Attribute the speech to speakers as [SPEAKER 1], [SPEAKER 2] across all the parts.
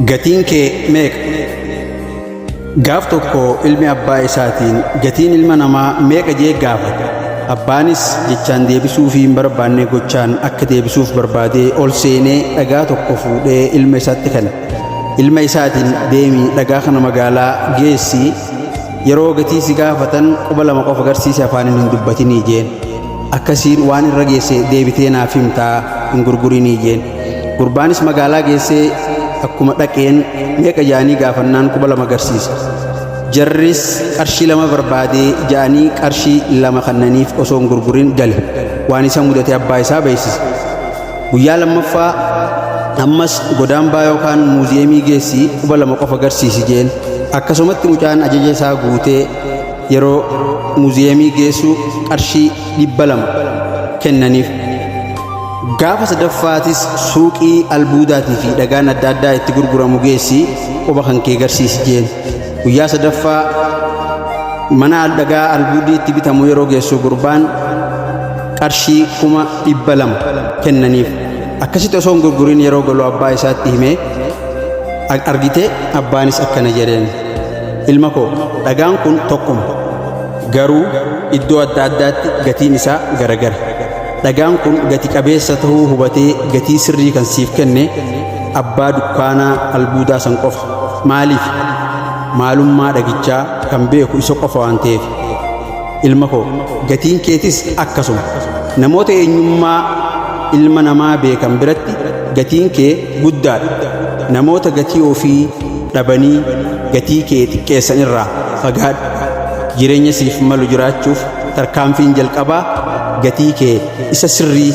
[SPEAKER 1] Gatiin kee meeqa? Gaaf tokko ilmi abbaa isaatiin gatiin ilma namaa meeqa jee gaafate. Abbaanis jechaan deebisuuf hin barbaanne gochaan akka deebisuuf barbaadee ol seenee dhagaa tokko fuudhee ilma isaatti kenne. Ilma isaatiin deemii dhagaa kana magaalaa geessi, yeroo gatii si gaafatan quba lama qofa agarsiisi, afaanin hin dubbatinii jeen. Akkasiin waan irra geesse deebitee naaf himtaa, hin gurgurinii jeen. Gurbaanis magaalaa geessee akkuma dhaqeen meeqa jaanii gaafannaan quba lama agarsiisa. Jarris qarshii lama barbaadee jaanii qarshii lama kannaniif osoo hin gurgurin gale. Waan isa mudate abbaa isaa beeksise. Guyyaa lammaffaa ammas godaambaa yookaan muuziyeemii geessi, quba lama qofa agarsiisi jeen. Akkasumatti mucaan ajaja isaa guutee yeroo muuziyeemii geessu qarshii 200 kennaniif. Gaafa sadaffaatis suuqii albuudaatii fi dhagaan adda addaa itti gurguramu geessi, quba kan kee agarsiisi jeen. Guyyaa sadaffaa mana dhagaa albuudii itti bitamu yeroo geessu gurbaan qarshii 200 kennaniif. Akkasitti osoo hin gurgurin yeroo galu abbaa isaatti himee argite. Abbaanis akkana jedheen, ilma koo dhagaan kun tokkuma, garuu iddoo adda addaatti gatiin isaa garagara. Dhagaan kun gati qabeessa ta'uu hubatee gatii sirrii kan siif kenne abbaa dukkaanaa albuudaa san qofa. Maaliif? Maalummaa dhagichaa kan beeku isa qofa waan ta'eef. Ilma koo gatiin keetis akkasuma. Namoota eenyummaa ilma namaa beekan biratti gatiin kee guddaadha. Namoota gatii ofii dhabanii gatii kee xiqqeessan irraa fagaadhu. Jireenya siif malu jiraachuuf tarkaanfiin jalqabaa gatii kee isa sirrii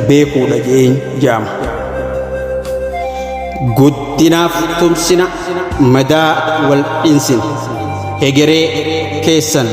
[SPEAKER 1] beekuudha jeen jaama. Guddinaaf tumsina, madaa wal dhinsina, hegeree keessan